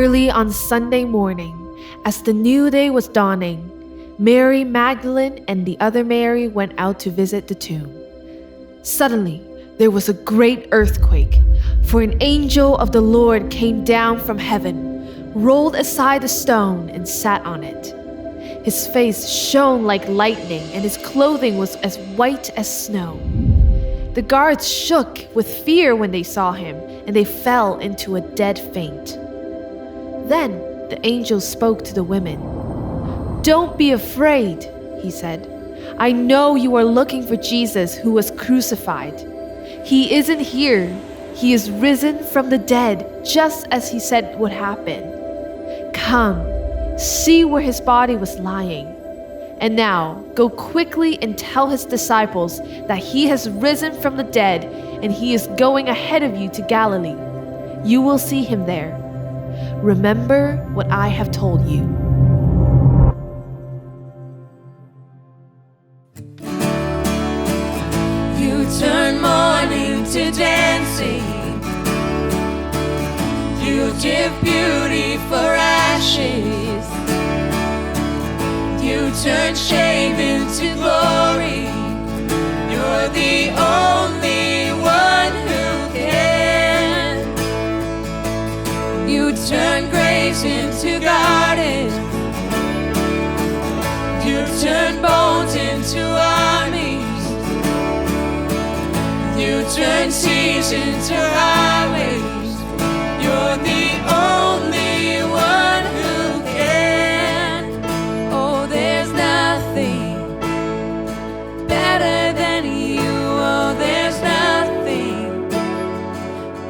Early on Sunday morning, as the new day was dawning, Mary Magdalene and the other Mary went out to visit the tomb. Suddenly, there was a great earthquake, for an angel of the Lord came down from heaven, rolled aside the stone, and sat on it. His face shone like lightning, and his clothing was as white as snow. The guards shook with fear when they saw him, and they fell into a dead faint. Then the angel spoke to the women. "Don't be afraid," he said. "I know you are looking for Jesus who was crucified. He isn't here. He is risen from the dead, just as he said would happen. Come, see where his body was lying. And now go quickly and tell his disciples that he has risen from the dead, and he is going ahead of you to Galilee. You will see him there. Remember what I have told you." You turn mourning to dancing. You give beauty for ashes. You turn shame into glory. You're the only one who can. You turn graves into gardens. You turn bones into armies. You turn seas into highways. You're the only one who can. Oh, there's nothing better than you. Oh, there's nothing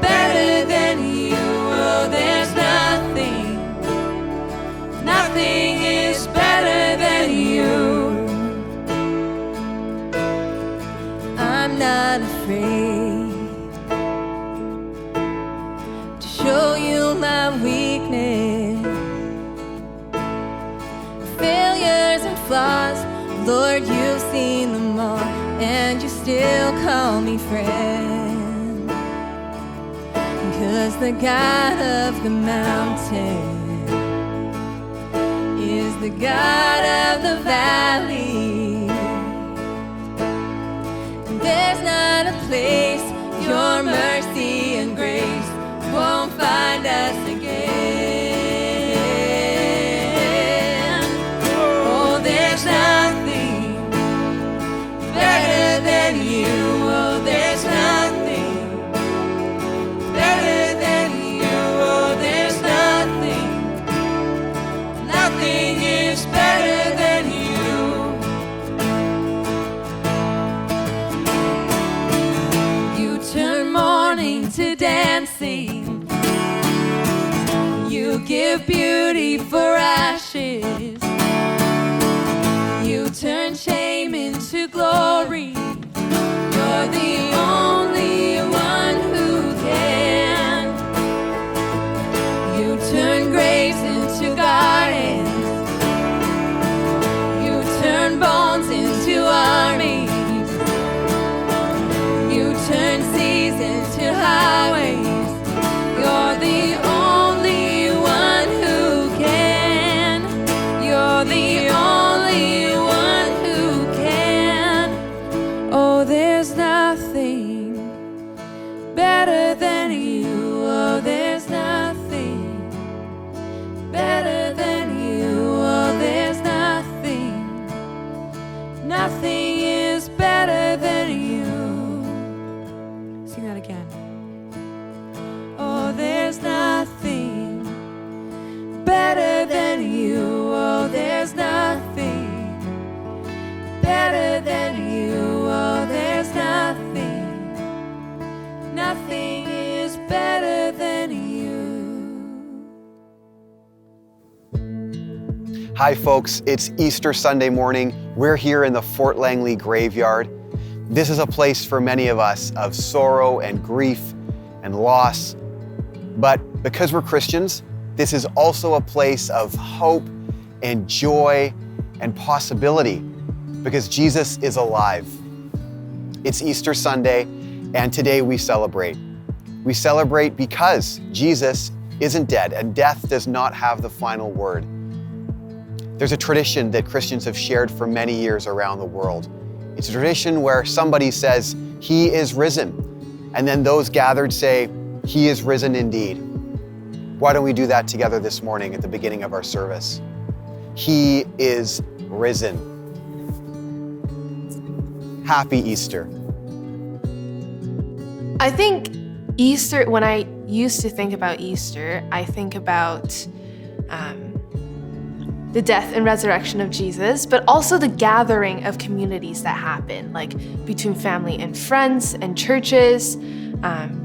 better than you. Oh, there's nothing. Nothing is better than you. I'm not afraid to show you my weakness, failures and flaws. Lord, you've seen them all, and you still call me friend. 'Cause the God of the mountain is the God of the valley. There's not a place your mercy and grace won't find us again. Oh, there's nothing better than you. Oh, there's nothing better than you. Oh, there's nothing. Nothing is better than you. You turn mourning to dancing. You give beauty for ashes. You turn shame into glory. You're the only one who can. You turn graves into gardens. You turn bones into armies. You turn seas into highways. You're the only one who can. You're the only one who can. Oh, there's nothing better than you. Oh, there's nothing better than you. Oh, there's nothing. Nothing is better than you. Sing that again. Oh, there's nothing better than you. Oh, there's nothing better than you. Oh, there's nothing. Nothing is better than you. Hi folks, it's Easter Sunday morning. We're here in the Fort Langley graveyard. This is a place for many of us of sorrow and grief and loss. But because we're Christians, this is also a place of hope and joy and possibility because Jesus is alive. It's Easter Sunday, and today we celebrate. We celebrate because Jesus isn't dead, and death does not have the final word. There's a tradition that Christians have shared for many years around the world. It's a tradition where somebody says, "He is risen," and then those gathered say, "He is risen indeed." Why don't we do that together this morning at the beginning of our service? He is risen. Happy Easter. I think Easter, when I used to think about Easter, I think about the death and resurrection of Jesus, but also the gathering of communities that happen, like between family and friends and churches.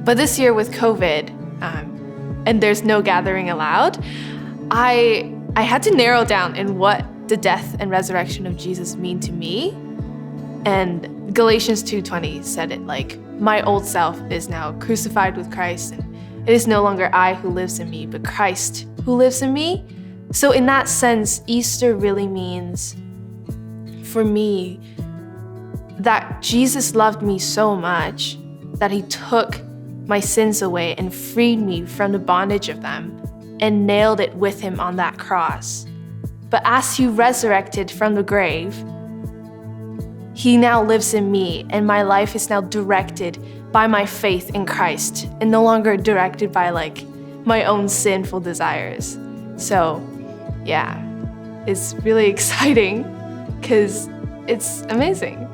But this year with COVID, and there's no gathering allowed, I had to narrow down in what the death and resurrection of Jesus mean to me. And Galatians 2:20 said it like, "My old self is now crucified with Christ, and it is no longer I who lives in me, but Christ who lives in me." So in that sense, Easter really means, for me, that Jesus loved me so much that he took my sins away and freed me from the bondage of them and nailed it with him on that cross. But as he resurrected from the grave, he now lives in me, and my life is now directed by my faith in Christ and no longer directed by like my own sinful desires. So yeah, it's really exciting because it's amazing.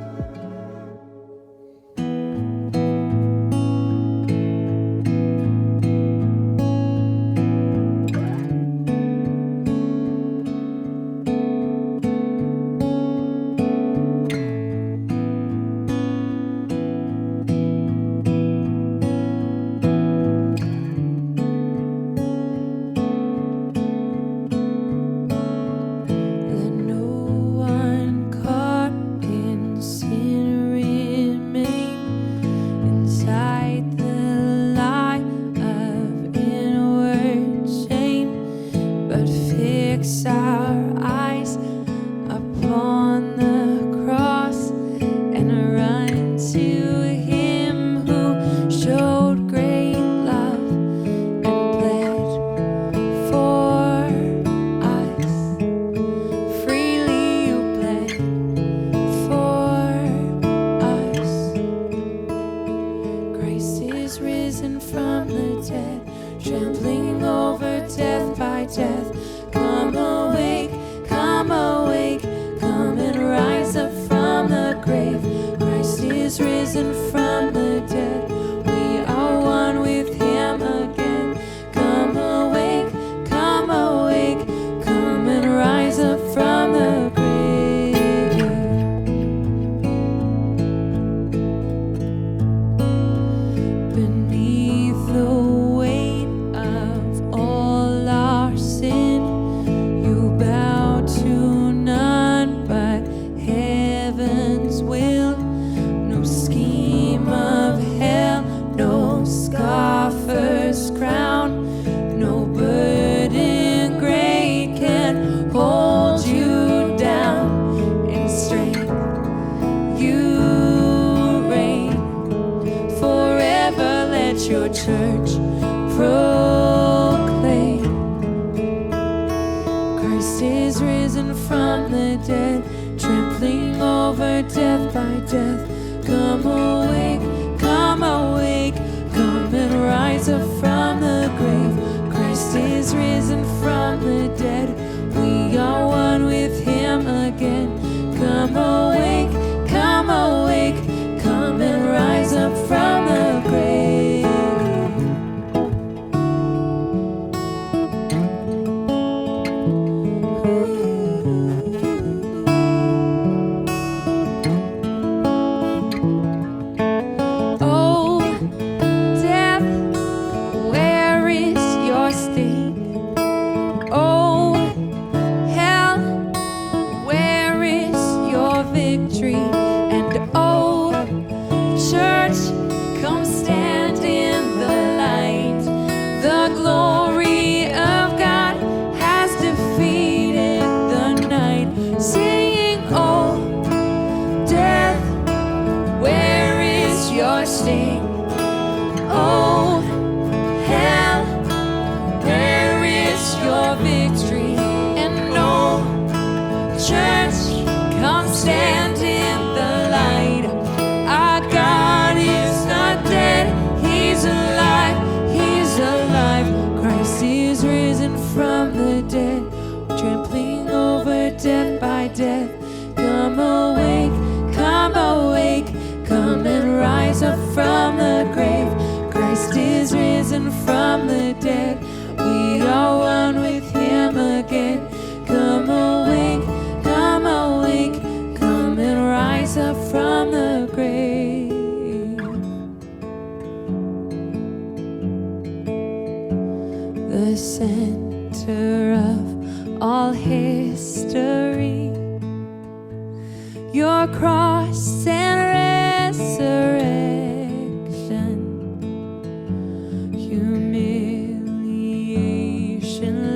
up from the grave. The center of all history, your cross and resurrection, humiliation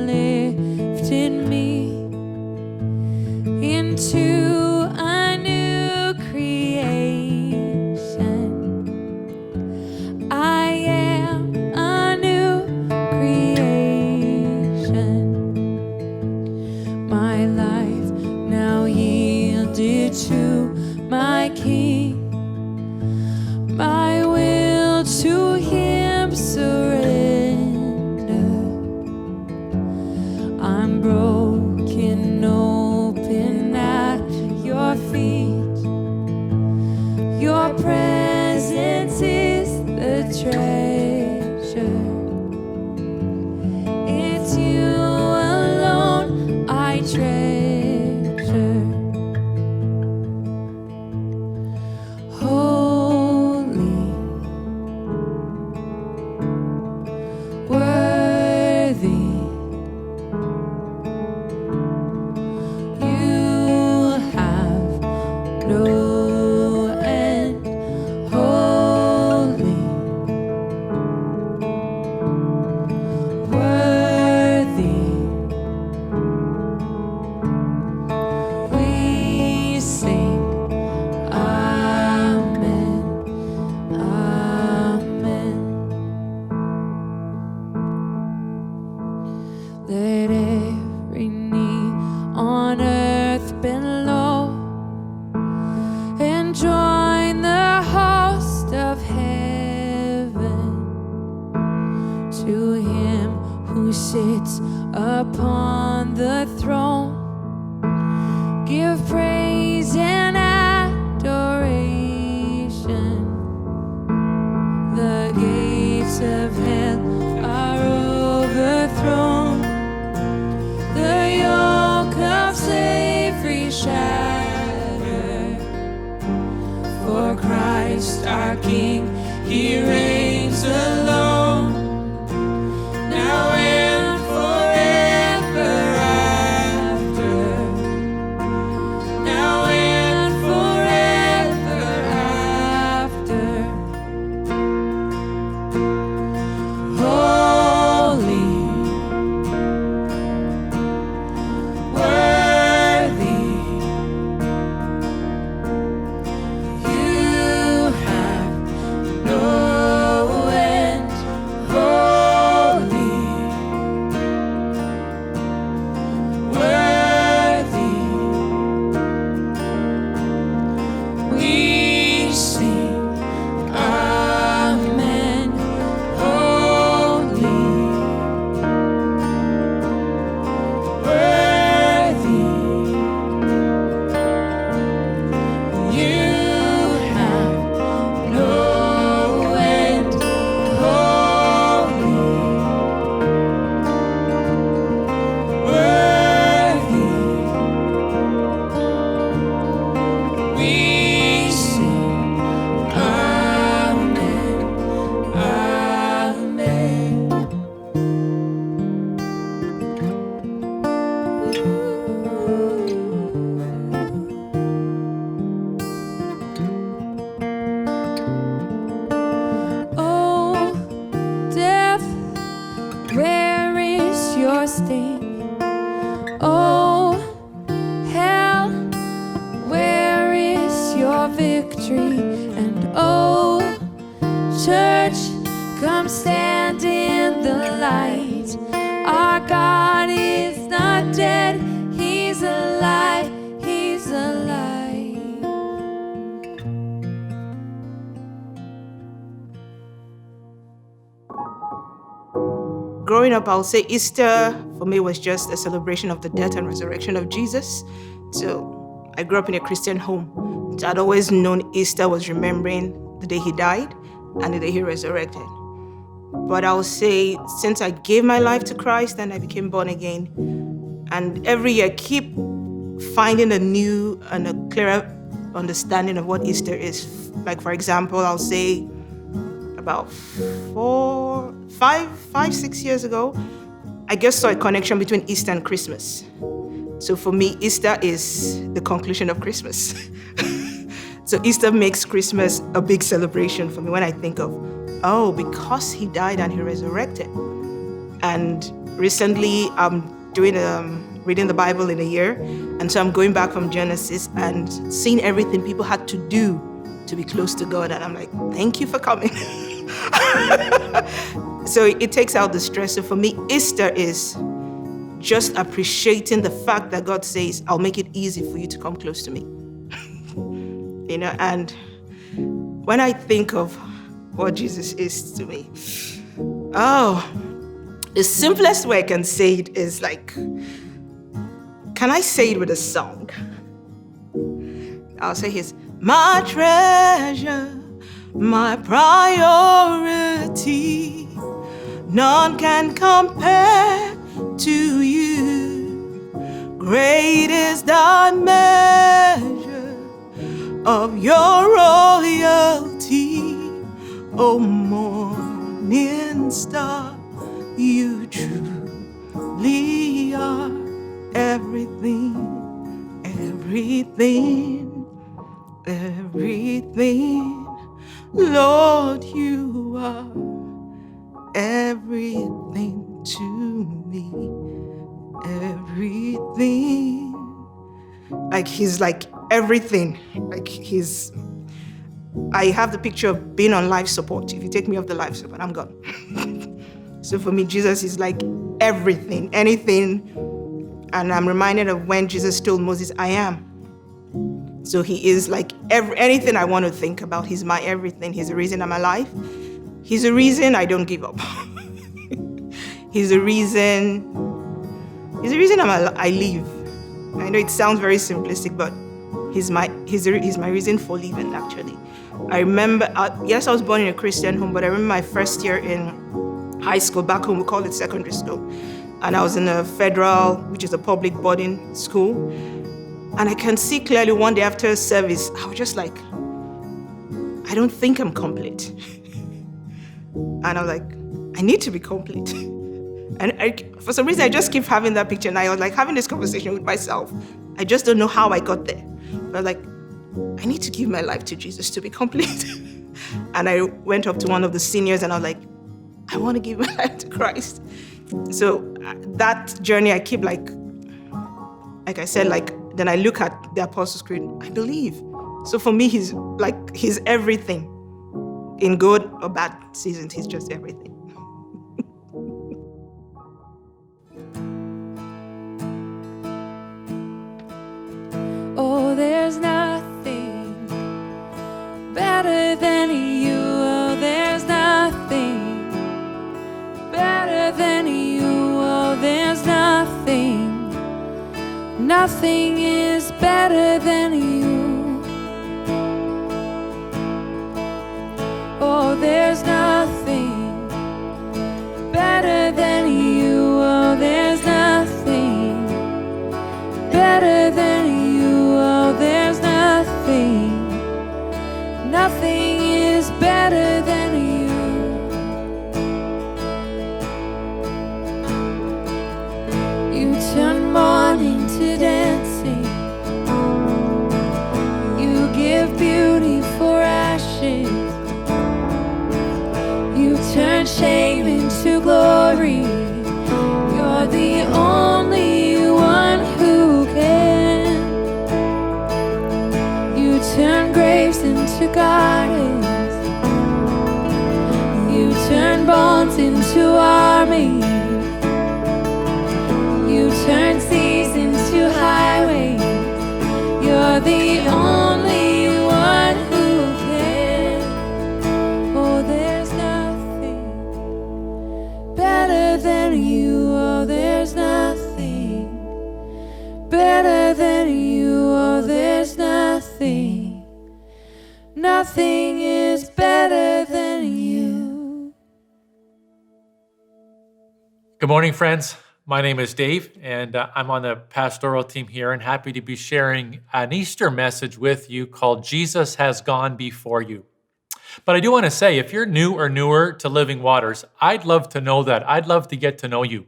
lifted me into a new creation. I am a new creation. My life now yielded to my King, my will to Him surrender. I'm broken open at your feet. Your presence is the treasure. It's you alone I treasure. Holy, worthy, you have no end. Holy, worthy, we sing amen, amen. Let every knee on earth below and join the host of heaven, to Him who sits upon the throne. Give praise and adoration. The gates of hell are overthrown. The yoke of slavery shattered. For Christ our King, He reigns alone, now and forever after. Now and forever after. Holy, worthy, you have no end. Holy, worthy, we sing amen. Holy, worthy, you have no end. Holy, worthy, we sing amen, amen. Oh, death, where is your sting? Oh, hell, where is your victory? And oh, church, come stand in the light. Our God is not dead, He's alive, He's alive. Growing up, I would say Easter for me was just a celebration of the death and resurrection of Jesus. So I grew up in a Christian home. So I'd always known Easter was remembering the day He died and the day He resurrected. But I would say since I gave my life to Christ and I became born again, and every year keep finding a new and a clearer understanding of what Easter is. Like, for example, I'll say about 6 years ago, I just saw a connection between Easter and Christmas. So for me, Easter is the conclusion of Christmas. So Easter makes Christmas a big celebration for me when I think of, oh, because he died and he resurrected. And recently I'm doing reading the Bible in a year. And so I'm going back from Genesis and seeing everything people had to do to be close to God. And I'm like, thank you for coming. So it takes out the stress. So for me, Easter is just appreciating the fact that God says, I'll make it easy for you to come close to me. And when I think of what Jesus is to me, the simplest way I can say it is like, can I say it with a song? I'll say his, my treasure, my priority, none can compare to you. Great is thy measure of your royalty, O morning star, you truly are everything, everything, everything. Lord, you are everything to me, everything. Like he's like everything. Like I have the picture of being on life support. If you take me off the life support, I'm gone. So for me, Jesus is like everything, anything. And I'm reminded of when Jesus told Moses, I am. So he is like anything I want to think about. He's my everything. He's the reason I'm alive. He's the reason I don't give up. He's the reason I live. I know it sounds very simplistic, but he's my reason for living, actually. I remember, yes, I was born in a Christian home, but I remember my first year in high school. Back home, we call it secondary school. And I was in a federal, which is a public boarding school. And I can see clearly one day after service, I was just like, I don't think I'm complete. And I was like, I need to be complete. And for some reason, I just keep having that picture. And I was like having this conversation with myself. I just don't know how I got there. But like, I need to give my life to Jesus to be complete. And I went up to one of the seniors and I was like, I want to give my life to Christ. So that journey, I keep like I said, like, then I look at the Apostles' Creed, I believe. So for me, he's everything. In good or bad seasons, he's just everything. Oh, there's nothing better than you. Oh, there's nothing better than you. Oh, there's nothing. Nothing is better than you. Oh, there's nothing better than you. Oh, there's nothing better than you. Oh, there's nothing. Nothing is better than you. You turn mourning to dancing. You give beauty for ashes. You turn shame into glory. You're the only one who can. You turn graves into gardens. You turn bones into armies. You turn seas into highways. You're the only one who can. Oh, there's nothing better than you. Oh, there's nothing better than you. Oh, there's nothing. Nothing is better than you. Good morning, friends. My name is Dave, and I'm on the pastoral team here and happy to be sharing an Easter message with you called Jesus Has Gone Before You. But I do want to say, if you're new or newer to Living Waters, I'd love to know that. I'd love to get to know you.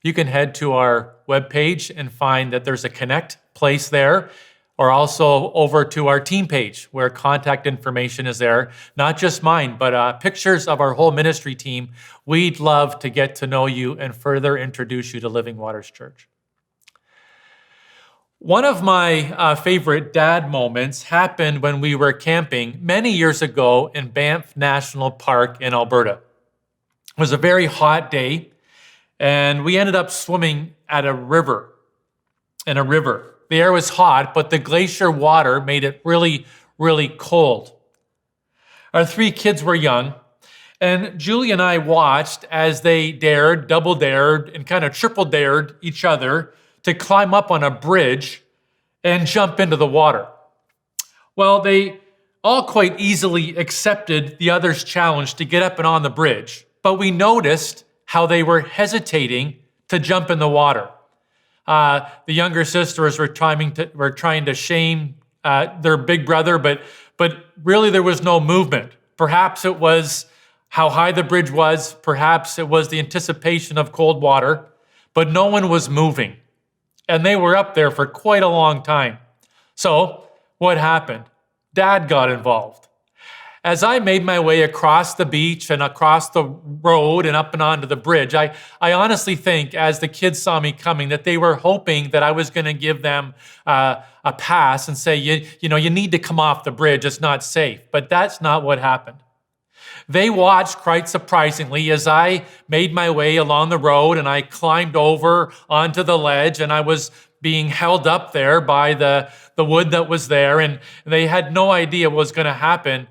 You can head to our webpage and find that there's a connect place there, or also over to our team page where contact information is there. Not just mine, but pictures of our whole ministry team. We'd love to get to know you and further introduce you to Living Waters Church. One of my favorite dad moments happened when we were camping many years ago in Banff National Park in Alberta. It was a very hot day, and we ended up swimming at a river, The air was hot, but the glacier water made it really, really cold. Our 3 kids were young, and Julie and I watched as they dared, double dared, and kind of triple dared each other to climb up on a bridge and jump into the water. Well, they all quite easily accepted the other's challenge to get up and on the bridge, but we noticed how they were hesitating to jump in the water. The younger sisters were trying to shame their big brother, but really there was no movement. Perhaps it was how high the bridge was, perhaps it was the anticipation of cold water, but no one was moving. And they were up there for quite a long time. So what happened? Dad got involved. As I made my way across the beach and across the road and up and onto the bridge, I honestly think as the kids saw me coming that they were hoping that I was going to give them a pass and say, you need to come off the bridge, it's not safe. But that's not what happened. They watched quite surprisingly as I made my way along the road and I climbed over onto the ledge and I was being held up there by the wood that was there, and they had no idea what was going to happen.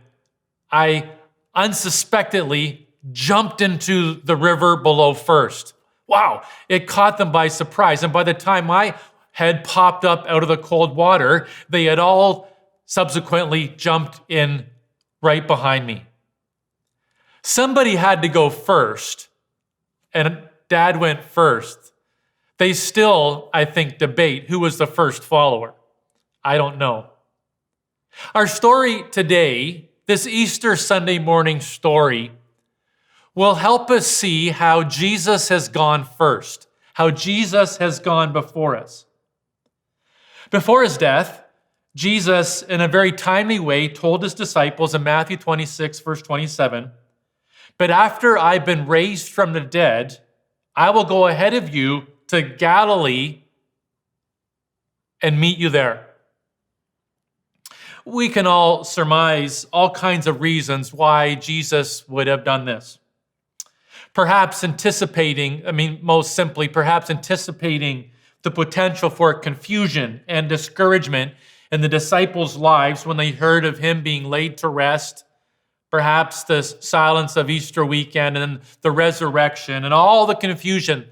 I unsuspectedly jumped into the river below first. Wow, it caught them by surprise. And by the time my head popped up out of the cold water, they had all subsequently jumped in right behind me. Somebody had to go first, and Dad went first. They still, I think, debate who was the first follower. I don't know. Our story today, this Easter Sunday morning story, will help us see how Jesus has gone first, how Jesus has gone before us. Before his death, Jesus, in a very timely way, told his disciples in Matthew 26, verse 27, "But after I've been raised from the dead, I will go ahead of you to Galilee and meet you there." We can all surmise all kinds of reasons why Jesus would have done this. Perhaps anticipating the potential for confusion and discouragement in the disciples' lives when they heard of him being laid to rest. Perhaps the silence of Easter weekend and the resurrection and all the confusion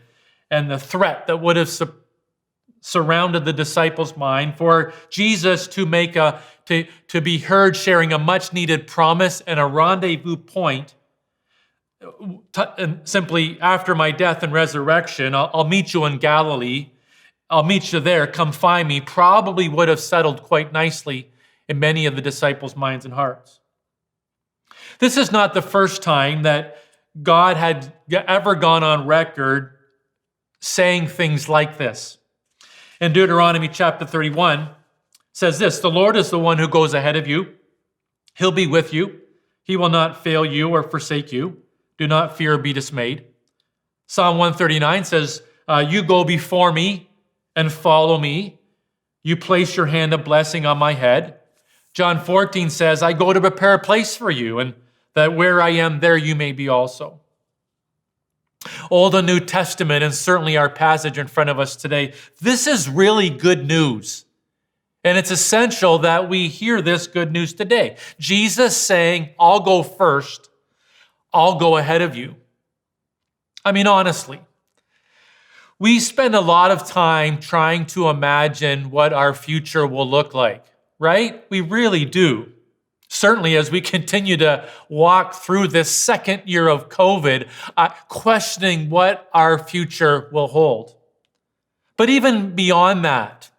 and the threat that would have surrounded the disciples' mind for Jesus to be heard sharing a much-needed promise and a rendezvous point. And simply, after my death and resurrection, I'll meet you in Galilee. I'll meet you there. Come find me. Probably would have settled quite nicely in many of the disciples' minds and hearts. This is not the first time that God had ever gone on record saying things like this. In Deuteronomy chapter 31, says this, "The Lord is the one who goes ahead of you. He'll be with you. He will not fail you or forsake you. Do not fear or be dismayed." Psalm 139 says, "You go before me and follow me. You place your hand of blessing on my head." John 14 says, "I go to prepare a place for you, and that where I am, there you may be also." Old and New Testament, and certainly our passage in front of us today, this is really good news. And it's essential that we hear this good news today. Jesus saying, "I'll go first. I'll go ahead of you." I mean, honestly, we spend a lot of time trying to imagine what our future will look like, right? We really do. Certainly, as we continue to walk through this second year of COVID, questioning what our future will hold. But even beyond that,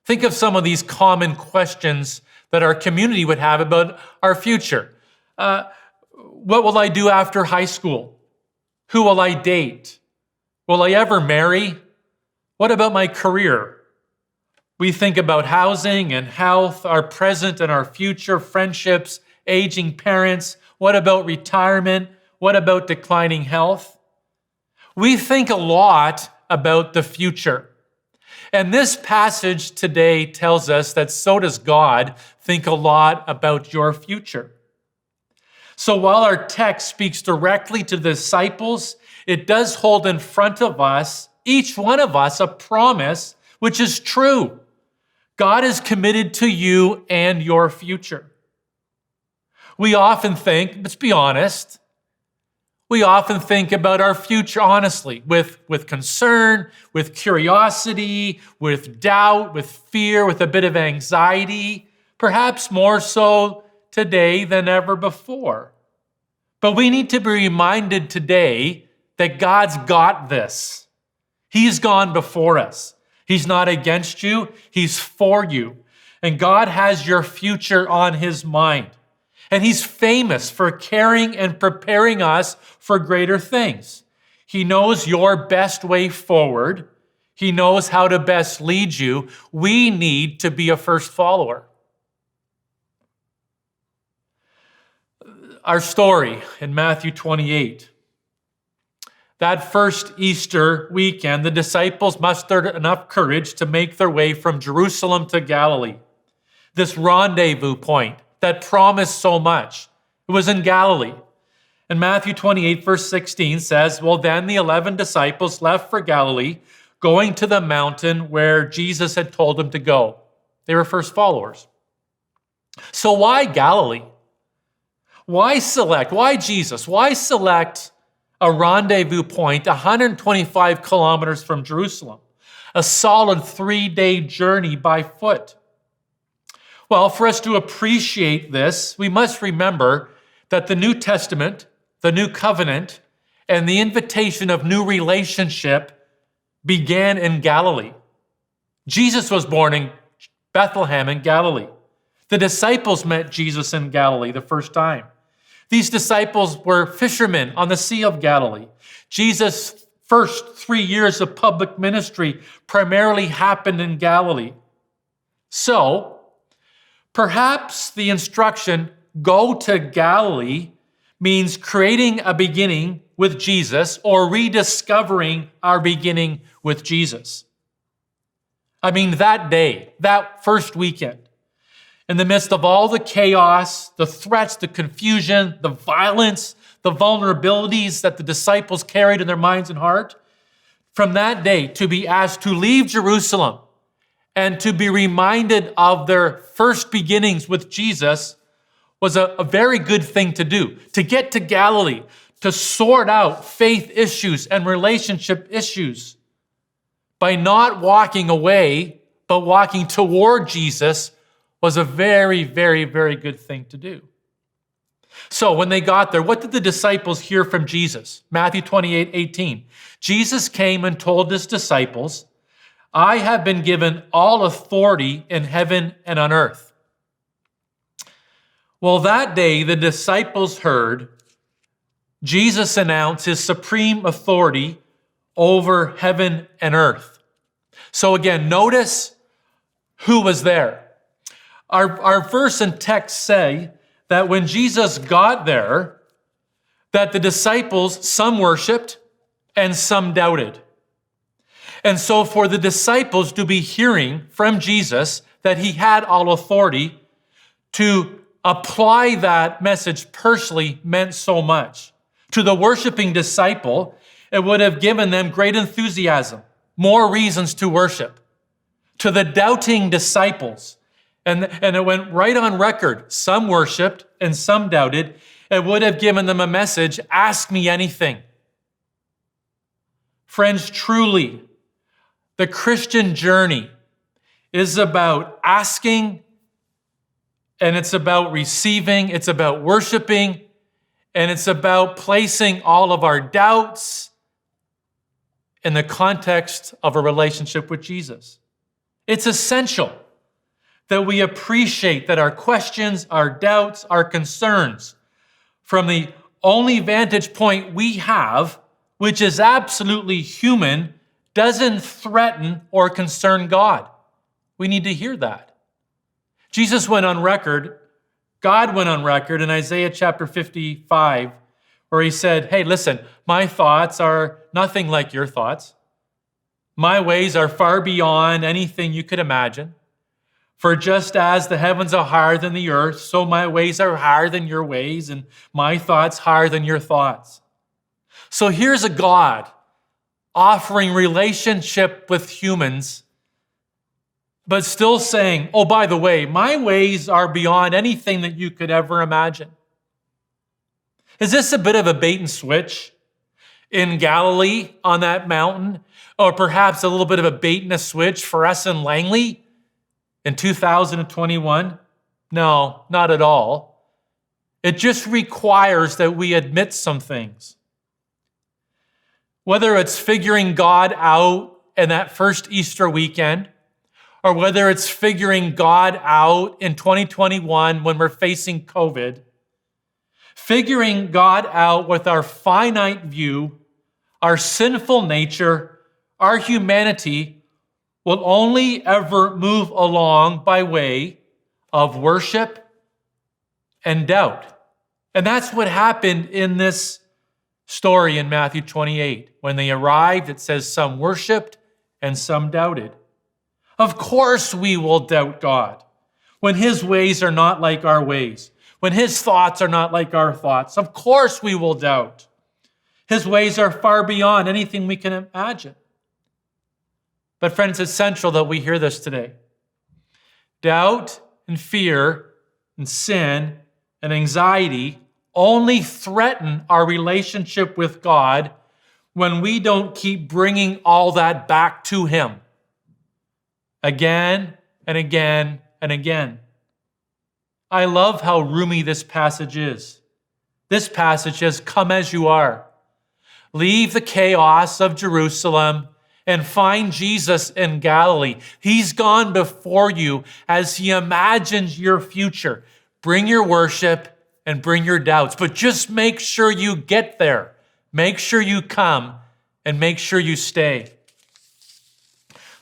think of some of these common questions that our community would have about our future. What will I do after high school? Who will I date? Will I ever marry? What about my career? We think about housing and health, our present and our future, friendships, aging parents. What about retirement? What about declining health? We think a lot about the future. And this passage today tells us that so does God think a lot about your future. So while our text speaks directly to the disciples, it does hold in front of us, each one of us, a promise which is true. God is committed to you and your future. We often think, let's be honest, we often think about our future honestly, with concern, with curiosity, with doubt, with fear, with a bit of anxiety, perhaps more so today than ever before. But we need to be reminded today that God's got this. He's gone before us. He's not against you, He's for you. And God has your future on His mind. And He's famous for caring and preparing us for greater things. He knows your best way forward. He knows how to best lead you. We need to be a first follower. Our story in Matthew 28. That first Easter weekend, the disciples mustered enough courage to make their way from Jerusalem to Galilee. This rendezvous point that promised so much. It was in Galilee. And Matthew 28, verse 16 says, well, then the 11 disciples left for Galilee, going to the mountain where Jesus had told them to go. They were first followers. So why Galilee? Why Jesus? Why select a rendezvous point 125 kilometers from Jerusalem? A solid 3-day journey by foot. Well, for us to appreciate this, we must remember that the New Testament, the New Covenant, and the invitation of new relationship began in Galilee. Jesus was born in Bethlehem in Galilee. The disciples met Jesus in Galilee the first time. These disciples were fishermen on the Sea of Galilee. Jesus' first 3 years of public ministry primarily happened in Galilee. So, perhaps the instruction, go to Galilee, means creating a beginning with Jesus or rediscovering our beginning with Jesus. I mean, that day, that first weekend, in the midst of all the chaos, the threats, the confusion, the violence, the vulnerabilities that the disciples carried in their minds and heart, from that day to be asked to leave Jerusalem and to be reminded of their first beginnings with Jesus was a very good thing to do. To get to Galilee, to sort out faith issues and relationship issues by not walking away, but walking toward Jesus was a very, very, very good thing to do. So when they got there, what did the disciples hear from Jesus? Matthew 28, 18. Jesus came and told his disciples, I have been given all authority in heaven and on earth. Well, that day, the disciples heard Jesus announce his supreme authority over heaven and earth. So again, notice who was there. Our verse and text say that when Jesus got there, that the disciples, some worshiped and some doubted. And so for the disciples to be hearing from Jesus that he had all authority, to apply that message personally meant so much. To the worshiping disciple, it would have given them great enthusiasm, more reasons to worship. To the doubting disciples, and it went right on record, some worshiped and some doubted, it would have given them a message, ask me anything. Friends, truly, the Christian journey is about asking And it's about receiving, it's about worshiping, and it's about placing all of our doubts in the context of a relationship with Jesus. It's essential that we appreciate that our questions, our doubts, our concerns from the only vantage point we have, which is absolutely human, doesn't threaten or concern God. We need to hear that. Jesus went on record, God went on record in Isaiah chapter 55, where he said, hey, listen, my thoughts are nothing like your thoughts. My ways are far beyond anything you could imagine. For just as the heavens are higher than the earth, so my ways are higher than your ways, and my thoughts higher than your thoughts. So here's a God offering relationship with humans, but still saying, oh, by the way, my ways are beyond anything that you could ever imagine. Is this a bit of a bait and switch in Galilee on that mountain? Or perhaps a little bit of a bait and a switch for us in Langley in 2021? No, not at all. It just requires that we admit some things. Whether it's figuring God out in that first Easter weekend, or whether it's figuring God out in 2021 when we're facing COVID, figuring God out with our finite view, our sinful nature, our humanity will only ever move along by way of worship and doubt. And that's what happened in this story in Matthew 28. When they arrived, it says some worshiped and some doubted. Of course we will doubt God when his ways are not like our ways, when his thoughts are not like our thoughts. Of course we will doubt. His ways are far beyond anything we can imagine. But friends, it's essential that we hear this today. Doubt and fear and sin and anxiety only threaten our relationship with God when we don't keep bringing all that back to him again and again and again. I love how roomy this passage is. This passage says, come as you are. Leave the chaos of Jerusalem and find Jesus in Galilee. He's gone before you as he imagines your future. Bring your worship and bring your doubts, but just make sure you get there. Make sure you come and make sure you stay.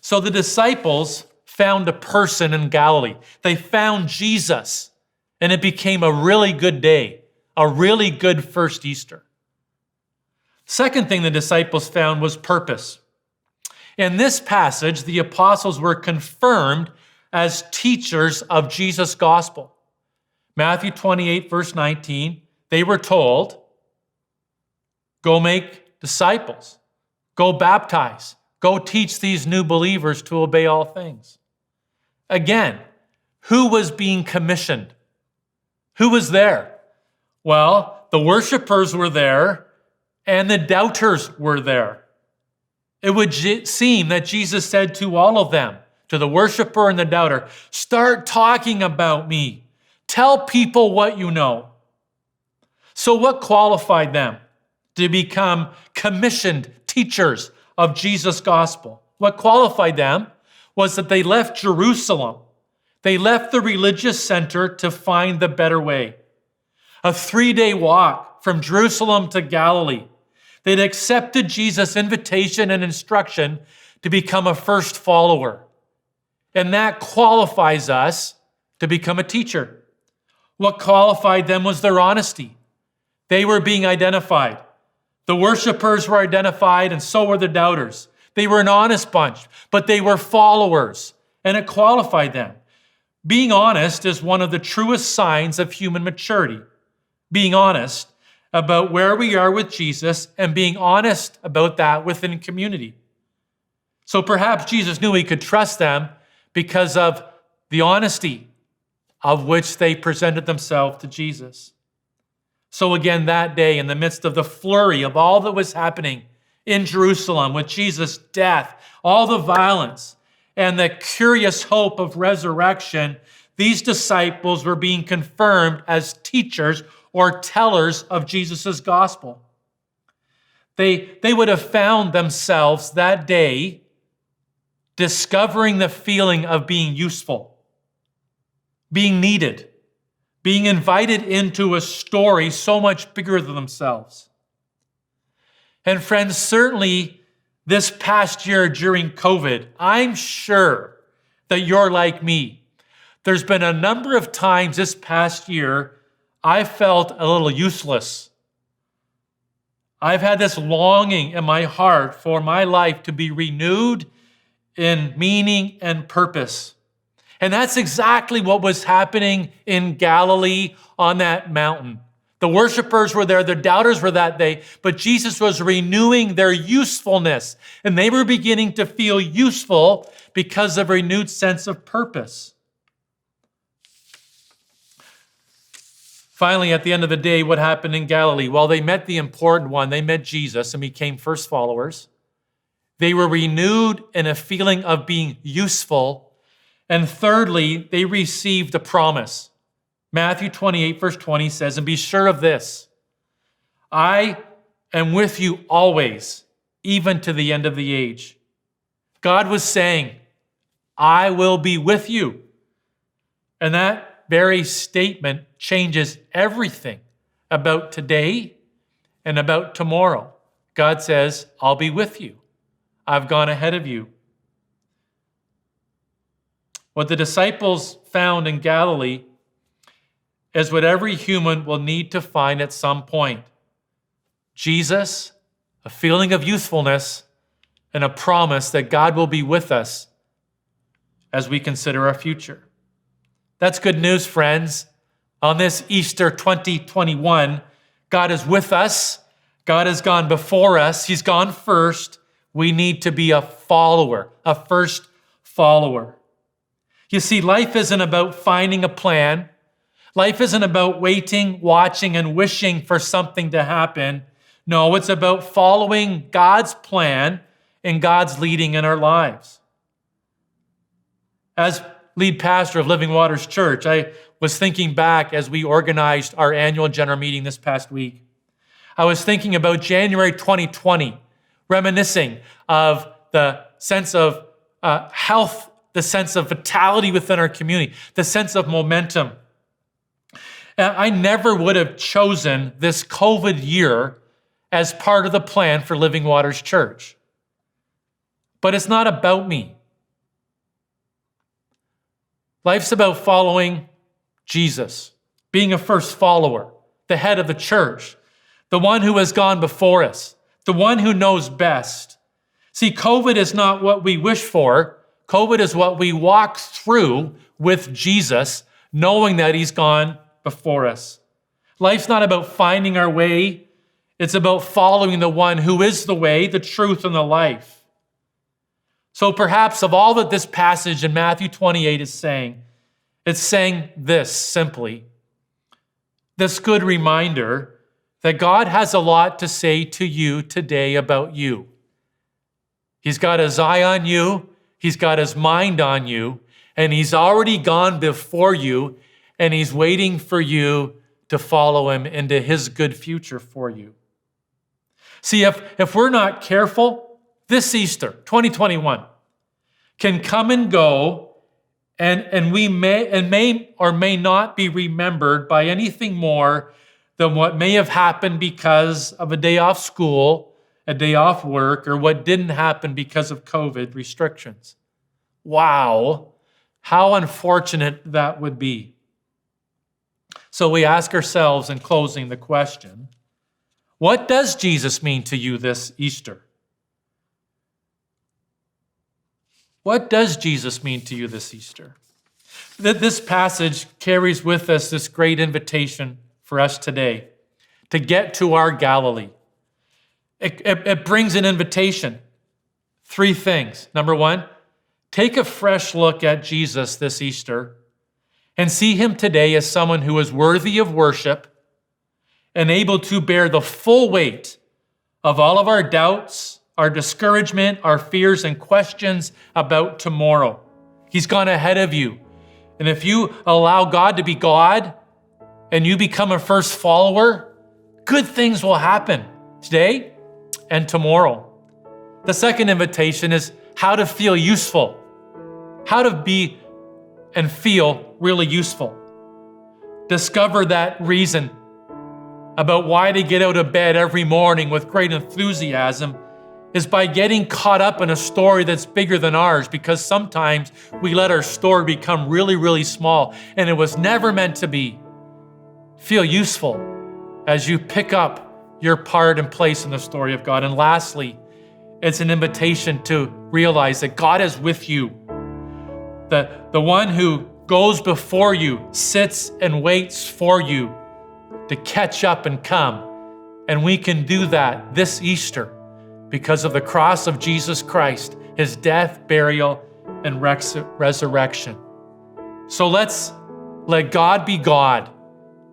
So the disciples found a person in Galilee. They found Jesus, and it became a really good day, a really good first Easter. Second thing the disciples found was purpose. In this passage, the apostles were confirmed as teachers of Jesus' gospel. Matthew 28, verse 19, they were told, go make disciples, go baptize, go teach these new believers to obey all things. Again, who was being commissioned? Who was there? Well, the worshipers were there and the doubters were there. It would seem that Jesus said to all of them, to the worshiper and the doubter, start talking about me. Tell people what you know. So what qualified them to become commissioned teachers of Jesus' gospel? What qualified them was that they left Jerusalem. They left the religious center to find the better way. A 3-day walk from Jerusalem to Galilee. They'd accepted Jesus' invitation and instruction to become a first follower. And that qualifies us to become a teacher. What qualified them was their honesty. They were being identified. The worshipers were identified, and so were the doubters. They were an honest bunch, but they were followers, and it qualified them. Being honest is one of the truest signs of human maturity. Being honest about where we are with Jesus and being honest about that within community. So perhaps Jesus knew he could trust them because of the honesty of which they presented themselves to Jesus. So again, that day, in the midst of the flurry of all that was happening in Jerusalem with Jesus' death, all the violence and the curious hope of resurrection, these disciples were being confirmed as teachers or tellers of Jesus' gospel. They would have found themselves that day discovering the feeling of being useful, being needed, being invited into a story so much bigger than themselves. And friends, certainly this past year during COVID, I'm sure that you're like me. There's been a number of times this past year I felt a little useless. I've had this longing in my heart for my life to be renewed in meaning and purpose. And that's exactly what was happening in Galilee on that mountain. The worshipers were there, the doubters were that day, but Jesus was renewing their usefulness, and they were beginning to feel useful because of a renewed sense of purpose. Finally, at the end of the day, what happened in Galilee? Well, they met the important one. They met Jesus and became first followers. They were renewed in a feeling of being useful. And thirdly, they received a promise. Matthew 28, verse 20 says, "And be sure of this, I am with you always, even to the end of the age." God was saying, I will be with you. And that very statement changes everything about today and about tomorrow. God says, I'll be with you. I've gone ahead of you. What the disciples found in Galilee is what every human will need to find at some point. Jesus, a feeling of usefulness, and a promise that God will be with us as we consider our future. That's good news, friends. On this Easter 2021, God is with us. God has gone before us. He's gone first. We need to be a follower, a first follower. You see, life isn't about finding a plan. Life isn't about waiting, watching, and wishing for something to happen. No, it's about following God's plan and God's leading in our lives. As lead pastor of Living Waters Church, I was thinking back as we organized our annual general meeting this past week. I was thinking about January 2020, reminiscing of the sense of health, the sense of vitality within our community, the sense of momentum. I never would have chosen this COVID year as part of the plan for Living Waters Church. But it's not about me. Life's about following Jesus, being a first follower, the head of the church, the one who has gone before us, the one who knows best. See, COVID is not what we wish for. COVID is what we walk through with Jesus, knowing that he's gone before us. Life's not about finding our way. It's about following the one who is the way, the truth, and the life. So perhaps of all that this passage in Matthew 28 is saying, it's saying this simply, this good reminder that God has a lot to say to you today about you. He's got his eye on you, he's got his mind on you, and he's already gone before you, and he's waiting for you to follow him into his good future for you. See, if we're not careful, this Easter, 2021, can come and go, and we may or may not be remembered by anything more than what may have happened because of a day off school, a day off work, or what didn't happen because of COVID restrictions. Wow, how unfortunate that would be. So we ask ourselves in closing the question, what does Jesus mean to you this Easter? What does Jesus mean to you this Easter? This passage carries with us this great invitation for us today to get to our Galilee. It brings an invitation. 3 things. Number 1, take a fresh look at Jesus this Easter and see him today as someone who is worthy of worship and able to bear the full weight of all of our doubts, our discouragement, our fears, and questions about tomorrow. He's gone ahead of you, And if you allow God to be God and you become a first follower, good things will happen today and tomorrow. The second invitation is how to feel useful, how to be and feel really useful. Discover that reason about why to get out of bed every morning with great enthusiasm is by getting caught up in a story that's bigger than ours, because sometimes we let our story become really, really small, and it was never meant to be. Feel useful as you pick up your part and place in the story of God. And lastly, it's an invitation to realize that God is with you. The one who goes before you, sits and waits for you to catch up and come. And we can do that this Easter because of the cross of Jesus Christ, his death, burial, and resurrection. So let's let God be God,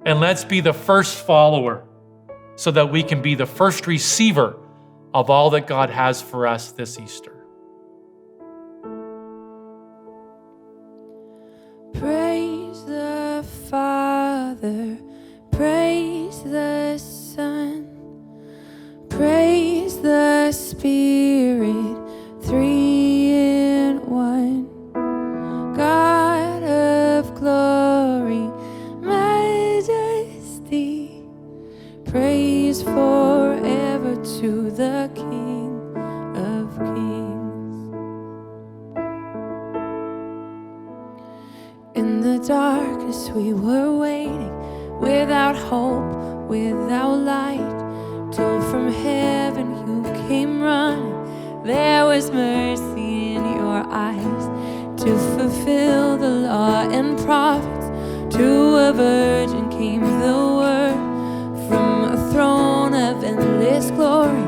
and let's be the first follower so that we can be the first receiver of all that God has for us this Easter. Praise the Father, praise the Son, praise the Spirit, three in one. God of glory, majesty, praise forever to the King of Kings. In the darkness we were waiting, without hope, without light, till from heaven you came running. There was mercy in your eyes to fulfill the law and prophets. To a virgin came the word, from a throne of endless glory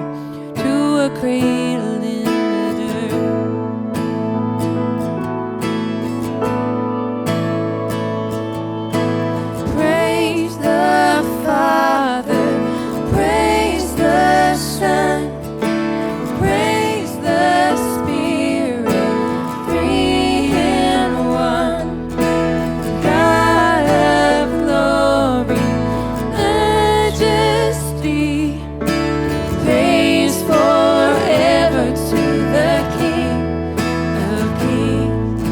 to a cradle in the dirt. Praise the Father, praise the Son, praise the Spirit, three in one. God of glory, majesty, praise forever to the King of Kings.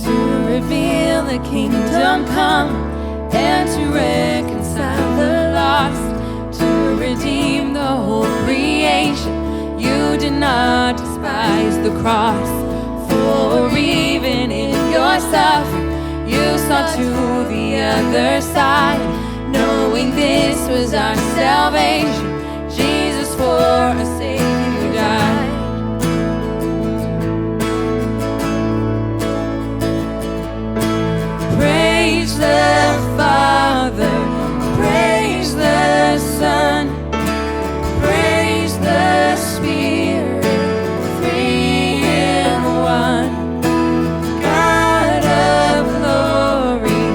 To reveal the kingdom come, and to reconcile the lost, to redeem the whole creation. You did not despise the cross, for even in your suffering you saw to the other side, knowing this was our salvation. Jesus, for our Savior died. Praise the Father, praise the Son, praise the Spirit, three in one. God of glory,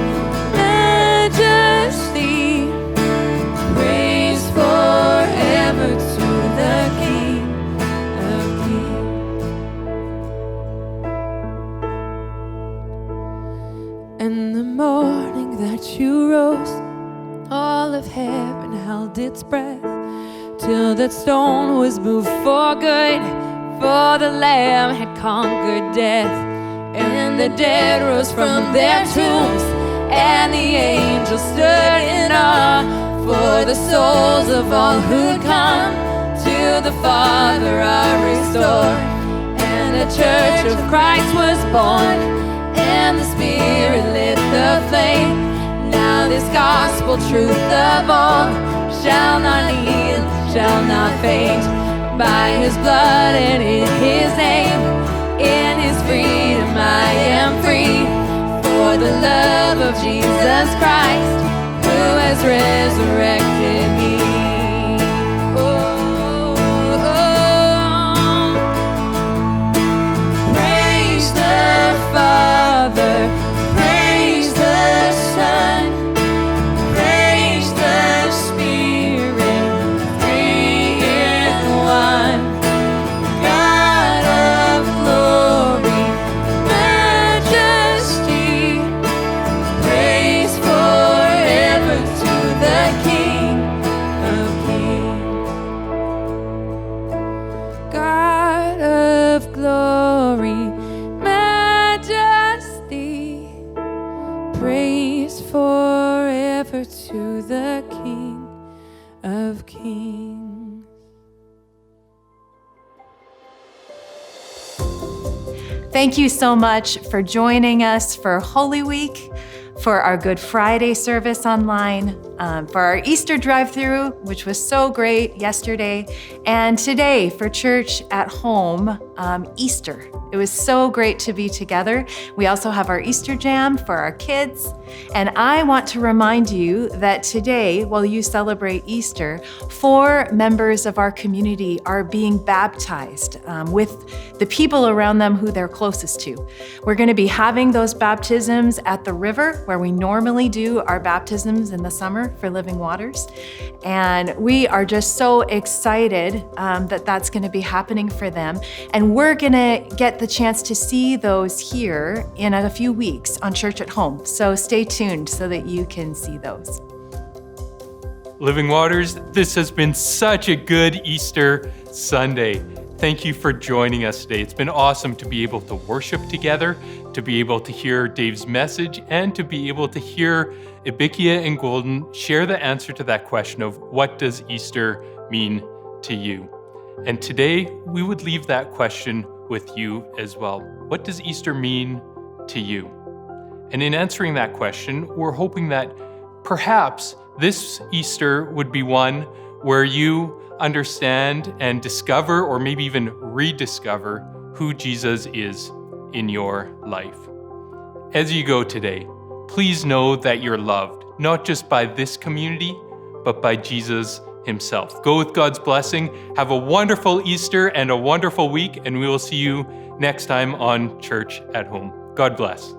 majesty, praise forever to the King of Kings. And the morning that you rose, all of heaven held its breath, till that stone was moved for good, for the Lamb had conquered death. And the dead rose from their tombs, and the angels stood in awe, for the souls of all who'd come to the Father are restored. And a church of Christ was born, and the Spirit lit the flame. Now this gospel truth of all shall not yield, shall not faint. By his blood and in his name, in his freedom I am free. For the love of Jesus Christ, who has resurrected me. Oh, oh. Praise the Father, praise the Son, praise the Spirit, three in one. God of praise forever to the King of Kings. Thank you so much for joining us for Holy Week, for our Good Friday service online, for our Easter drive-thru, which was so great yesterday, and today for church at home, Easter. It was so great to be together. We also have our Easter jam for our kids. And I want to remind you that today, while you celebrate Easter, 4 members of our community are being baptized with the people around them who they're closest to. We're going to be having those baptisms at the river where we normally do our baptisms in the summer for Living Waters. And we are just so excited that that's going to be happening for them. And we're going to get the chance to see those here in a few weeks on Church at Home. So stay tuned so that you can see those. Living Waters, this has been such a good Easter Sunday. Thank you for joining us today. It's been awesome to be able to worship together, to be able to hear Dave's message, and to be able to hear Ibikia and Golden share the answer to that question of what does Easter mean to you? And today, we would leave that question with you as well. What does Easter mean to you? And in answering that question, we're hoping that perhaps this Easter would be one where you understand and discover, or maybe even rediscover, who Jesus is in your life. As you go today, please know that you're loved, not just by this community, but by Jesus himself. Go with God's blessing. Have a wonderful Easter and a wonderful week, and we will see you next time on Church at Home. God bless.